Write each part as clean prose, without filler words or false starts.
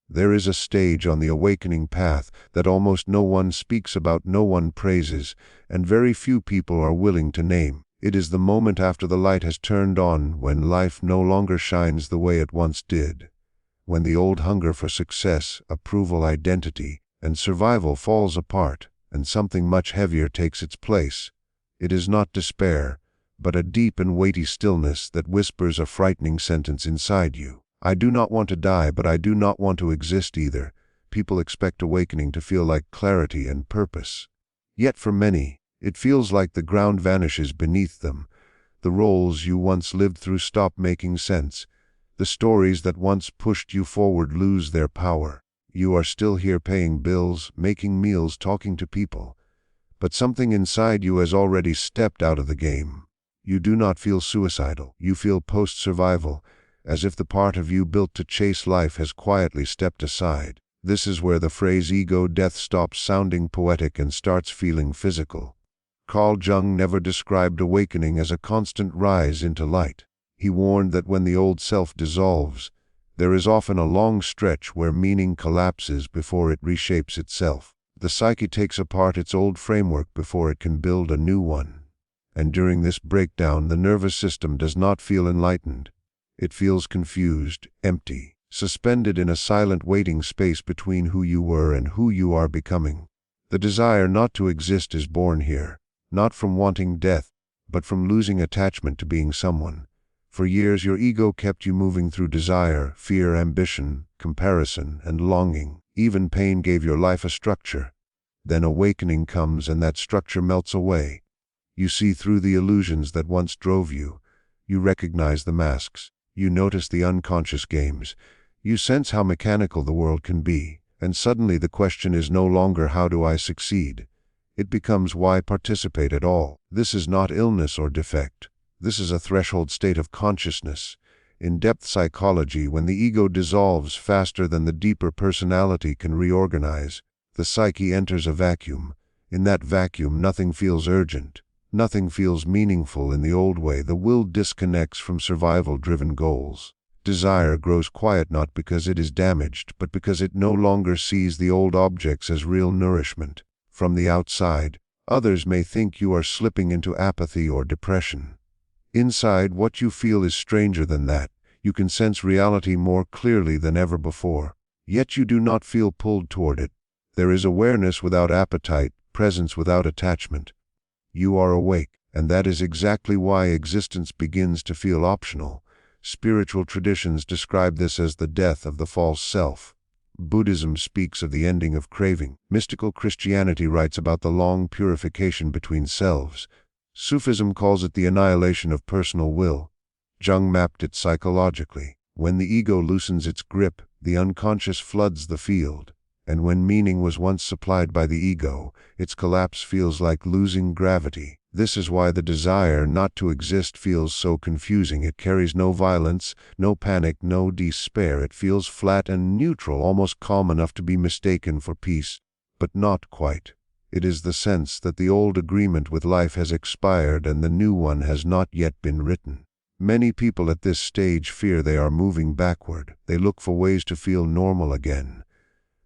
There is a stage on the awakening path that almost no one speaks about, no one praises, and very few people are willing to name. It is the moment after the light has turned on, when life no longer shines the way it once did. When the old hunger for success, approval, identity, and survival falls apart, and something much heavier takes its place. It is not despair, but a deep and weighty stillness that whispers a frightening sentence inside you. I do not want to die, but I do not want to exist either. People expect awakening to feel like clarity and purpose. Yet for many, it feels like the ground vanishes beneath them. The roles you once lived through stop making sense. The stories that once pushed you forward lose their power. You are still here paying bills, making meals, talking to people. But something inside you has already stepped out of the game. You do not feel suicidal. You feel post-survival, as if the part of you built to chase life has quietly stepped aside. This is where the phrase ego death stops sounding poetic and starts feeling physical. Carl Jung never described awakening as a constant rise into light. He warned that when the old self dissolves, there is often a long stretch where meaning collapses before it reshapes itself. The psyche takes apart its old framework before it can build a new one. And during this breakdown, the nervous system does not feel enlightened. It feels confused, empty, suspended in a silent waiting space between who you were and who you are becoming. The desire not to exist is born here, not from wanting death, but from losing attachment to being someone. For years your ego kept you moving through desire, fear, ambition, comparison, and longing. Even pain gave your life a structure. Then awakening comes and that structure melts away. You see through the illusions that once drove you. You recognize the masks. You notice the unconscious games. You sense how mechanical the world can be. And suddenly the question is no longer how do I succeed? It becomes why participate at all. This is not illness or defect. This is a threshold state of consciousness. In depth psychology, when the ego dissolves faster than the deeper personality can reorganize, the psyche enters a vacuum. In that vacuum, nothing feels urgent. Nothing feels meaningful in the old way. The will disconnects from survival-driven goals. Desire grows quiet not because it is damaged, but because it no longer sees the old objects as real nourishment. From the outside, others may think you are slipping into apathy or depression. Inside, what you feel is stranger than that. You can sense reality more clearly than ever before. Yet you do not feel pulled toward it. There is awareness without appetite, presence without attachment. You are awake, and that is exactly why existence begins to feel optional. Spiritual traditions describe this as the death of the false self. Buddhism speaks of the ending of craving. Mystical Christianity writes about the long purification between selves. Sufism calls it the annihilation of personal will. Jung mapped it psychologically. When the ego loosens its grip, the unconscious floods the field. And when meaning was once supplied by the ego, its collapse feels like losing gravity. This is why the desire not to exist feels so confusing. It carries no violence, no panic, no despair. It feels flat and neutral, almost calm enough to be mistaken for peace, but not quite. It is the sense that the old agreement with life has expired and the new one has not yet been written. Many people at this stage fear they are moving backward. They look for ways to feel normal again.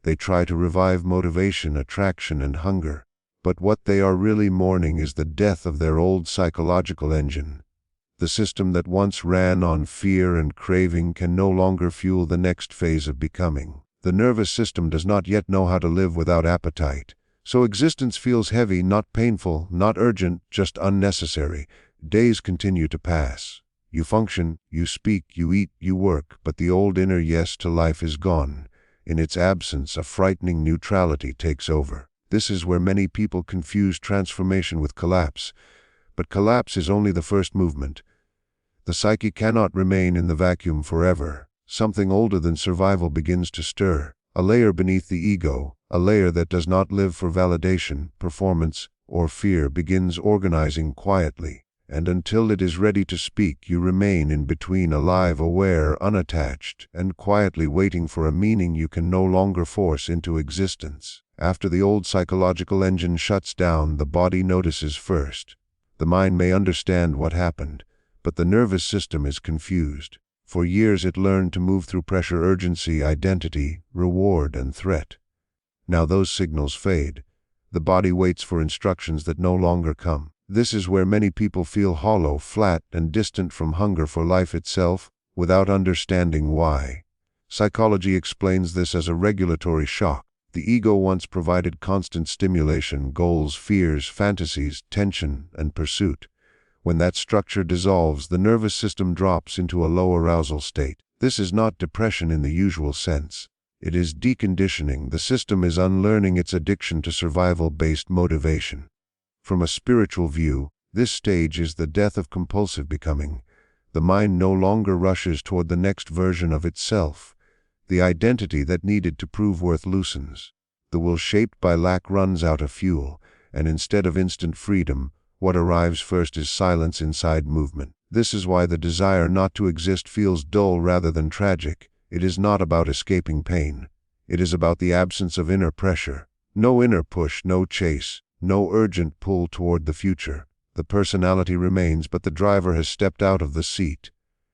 They try to revive motivation, attraction, and hunger. But what they are really mourning is the death of their old psychological engine. The system that once ran on fear and craving can no longer fuel the next phase of becoming. The nervous system does not yet know how to live without appetite. So existence feels heavy, not painful, not urgent, just unnecessary. Days continue to pass. You function, you speak, you eat, you work, but the old inner yes to life is gone. In its absence, a frightening neutrality takes over. This is where many people confuse transformation with collapse. But collapse is only the first movement. The psyche cannot remain in the vacuum forever. Something older than survival begins to stir. A layer beneath the ego, a layer that does not live for validation, performance, or fear, begins organizing quietly. And until it is ready to speak, you remain in between, alive, aware, unattached, and quietly waiting for a meaning you can no longer force into existence. After the old psychological engine shuts down, the body notices first. The mind may understand what happened, but the nervous system is confused. For years it learned to move through pressure, urgency, identity, reward, and threat. Now those signals fade. The body waits for instructions that no longer come. This is where many people feel hollow, flat, and distant from hunger for life itself, without understanding why. Psychology explains this as a regulatory shock. The ego once provided constant stimulation, goals, fears, fantasies, tension, and pursuit. When that structure dissolves, the nervous system drops into a low arousal state. This is not depression in the usual sense. It is deconditioning. The system is unlearning its addiction to survival-based motivation. From a spiritual view, this stage is the death of compulsive becoming. The mind no longer rushes toward the next version of itself. The identity that needed to prove worth loosens. The will shaped by lack runs out of fuel, and instead of instant freedom, what arrives first is silence inside movement. This is why the desire not to exist feels dull rather than tragic. It is not about escaping pain. It is about the absence of inner pressure. No inner push, no chase, no urgent pull toward the future. The personality remains, but the driver has stepped out of the seat.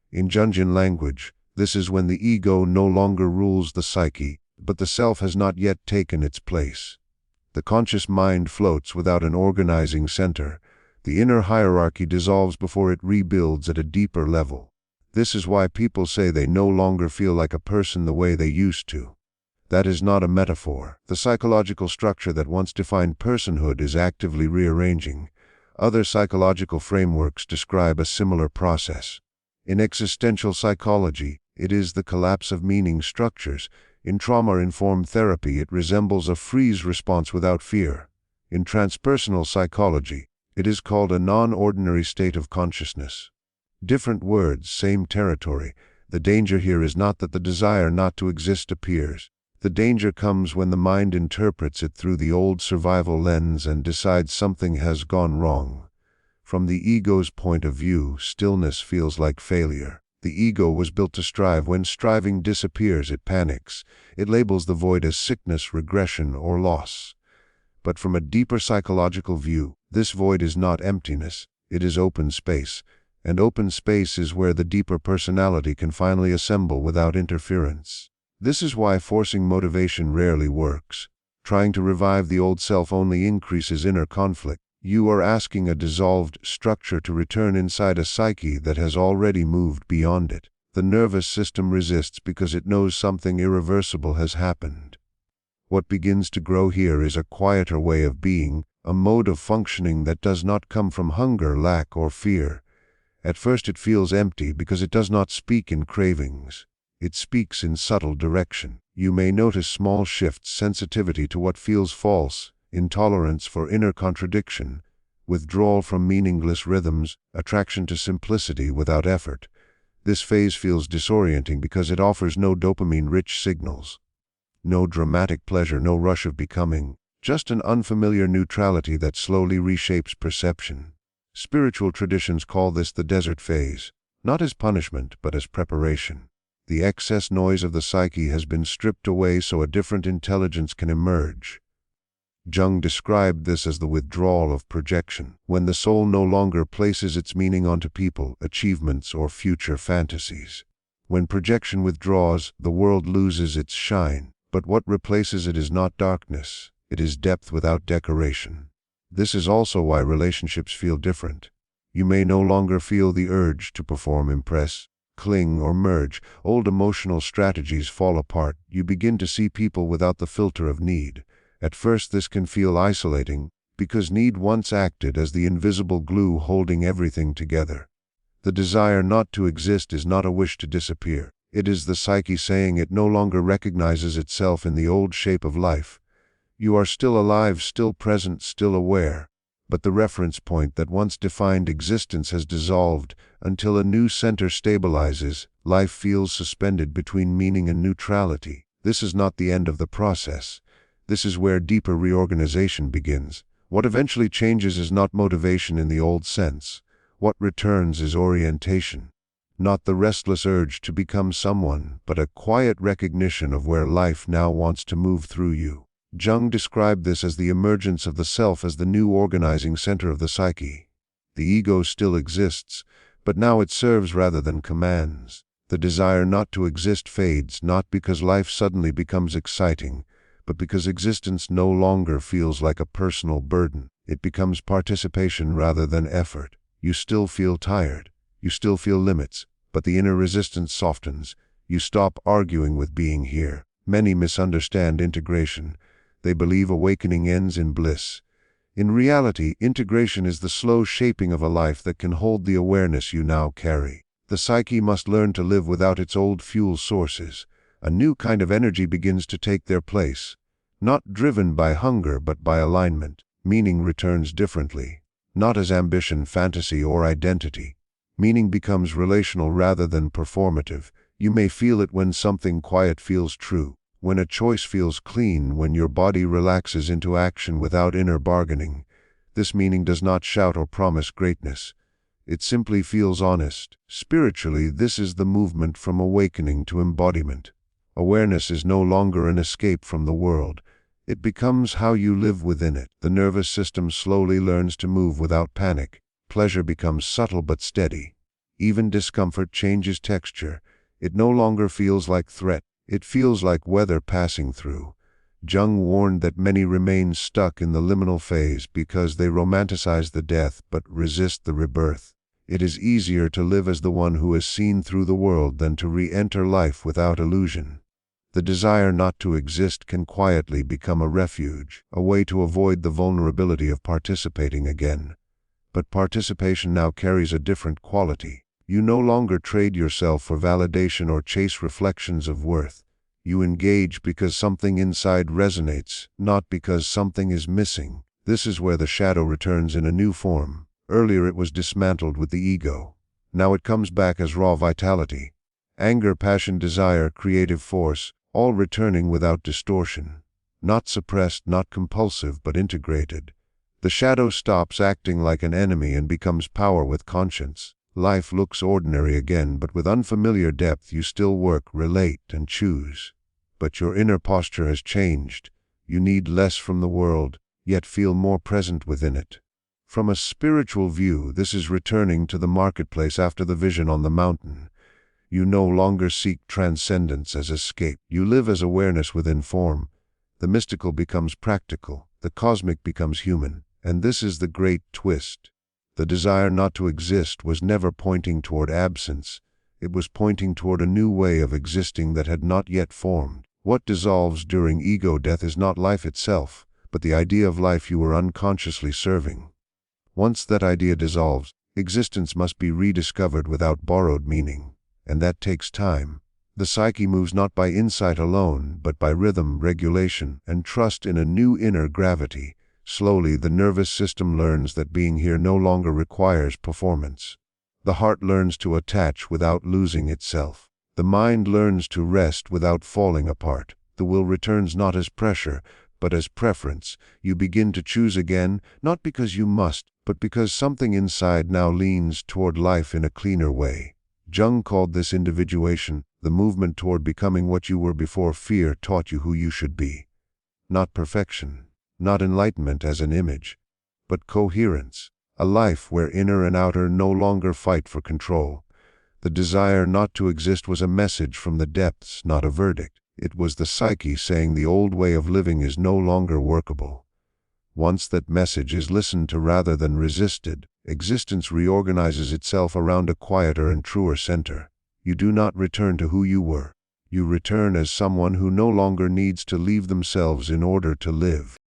In Jungian language, this is when the ego no longer rules the psyche, but the self has not yet taken its place. The conscious mind floats without an organizing center. The inner hierarchy dissolves before it rebuilds at a deeper level. This is why people say they no longer feel like a person the way they used to. That is not a metaphor. The psychological structure that once defined personhood is actively rearranging. Other psychological frameworks describe a similar process. In existential psychology, it is the collapse of meaning structures. In trauma-informed therapy, it resembles a freeze response without fear. In transpersonal psychology, it is called a non-ordinary state of consciousness. Different words, same territory. The danger here is not that the desire not to exist appears. The danger comes when the mind interprets it through the old survival lens and decides something has gone wrong. From the ego's point of view, stillness feels like failure. The ego was built to strive. When striving disappears, it panics. It labels the void as sickness, regression, or loss. But from a deeper psychological view, this void is not emptiness, it is open space. And open space is where the deeper personality can finally assemble without interference. This is why forcing motivation rarely works. Trying to revive the old self only increases inner conflict. You are asking a dissolved structure to return inside a psyche that has already moved beyond it. The nervous system resists because it knows something irreversible has happened. What begins to grow here is a quieter way of being, a mode of functioning that does not come from hunger, lack, or fear. At first it feels empty because it does not speak in cravings. It speaks in subtle direction. You may notice small shifts: sensitivity to what feels false, intolerance for inner contradiction, withdrawal from meaningless rhythms, attraction to simplicity without effort. This phase feels disorienting because it offers no dopamine-rich signals. No dramatic pleasure, no rush of becoming, just an unfamiliar neutrality that slowly reshapes perception. Spiritual traditions call this the desert phase, not as punishment but as preparation. The excess noise of the psyche has been stripped away so a different intelligence can emerge. Jung described this as the withdrawal of projection, when the soul no longer places its meaning onto people, achievements, or future fantasies. When projection withdraws, the world loses its shine, but what replaces it is not darkness, it is depth without decoration. This is also why relationships feel different. You may no longer feel the urge to perform, impress, cling, or merge. Old emotional strategies fall apart. You begin to see people without the filter of need. At first this can feel isolating, because need once acted as the invisible glue holding everything together. The desire not to exist is not a wish to disappear. It is the psyche saying it no longer recognizes itself in the old shape of life. You are still alive, still present, still aware, but the reference point that once defined existence has dissolved. Until a new center stabilizes, life feels suspended between meaning and neutrality. This is not the end of the process. This is where deeper reorganization begins. What eventually changes is not motivation in the old sense. What returns is orientation. Not the restless urge to become someone, but a quiet recognition of where life now wants to move through you. Jung described this as the emergence of the self as the new organizing center of the psyche. The ego still exists, but now it serves rather than commands. The desire not to exist fades, not because life suddenly becomes exciting, but because existence no longer feels like a personal burden. It becomes participation rather than effort. You still feel tired. You still feel limits, but the inner resistance softens. You stop arguing with being here. Many misunderstand integration. They believe awakening ends in bliss. In reality, integration is the slow shaping of a life that can hold the awareness you now carry. The psyche must learn to live without its old fuel sources. A new kind of energy begins to take their place. Not driven by hunger but by alignment. Meaning returns differently. Not as ambition, fantasy, or identity. Meaning becomes relational rather than performative. You may feel it when something quiet feels true, when a choice feels clean, when your body relaxes into action without inner bargaining. This meaning does not shout or promise greatness. It simply feels honest. Spiritually, this is the movement from awakening to embodiment. Awareness is no longer an escape from the world. It becomes how you live within it. The nervous system slowly learns to move without panic. Pleasure becomes subtle but steady. Even discomfort changes texture. It no longer feels like threat. It feels like weather passing through. Jung warned that many remain stuck in the liminal phase because they romanticize the death but resist the rebirth. It is easier to live as the one who has seen through the world than to re-enter life without illusion. The desire not to exist can quietly become a refuge, a way to avoid the vulnerability of participating again. But participation now carries a different quality. You no longer trade yourself for validation or chase reflections of worth. You engage because something inside resonates, not because something is missing. This is where the shadow returns in a new form. Earlier it was dismantled with the ego. Now it comes back as raw vitality. Anger, passion, desire, creative force, all returning without distortion. Not suppressed, not compulsive, but integrated. The shadow stops acting like an enemy and becomes power with conscience. Life looks ordinary again, but with unfamiliar depth you still work, relate, and choose. But your inner posture has changed. You need less from the world, yet feel more present within it. From a spiritual view, this is returning to the marketplace after the vision on the mountain. You no longer seek transcendence as escape. You live as awareness within form. The mystical becomes practical. The cosmic becomes human. And this is the great twist. The desire not to exist was never pointing toward absence. It was pointing toward a new way of existing that had not yet formed. What dissolves during ego death is not life itself, but the idea of life you were unconsciously serving. Once that idea dissolves, existence must be rediscovered without borrowed meaning. And that takes time. The psyche moves not by insight alone, but by rhythm, regulation, and trust in a new inner gravity. Slowly, the nervous system learns that being here no longer requires performance. The heart learns to attach without losing itself. The mind learns to rest without falling apart. The will returns not as pressure, but as preference. You begin to choose again, not because you must, but because something inside now leans toward life in a cleaner way. Jung called this individuation, the movement toward becoming what you were before fear taught you who you should be. Not perfection, not enlightenment as an image, but coherence, a life where inner and outer no longer fight for control. The desire not to exist was a message from the depths, not a verdict. It was the psyche saying the old way of living is no longer workable. Once that message is listened to rather than resisted, existence reorganizes itself around a quieter and truer center. You do not return to who you were. You return as someone who no longer needs to leave themselves in order to live.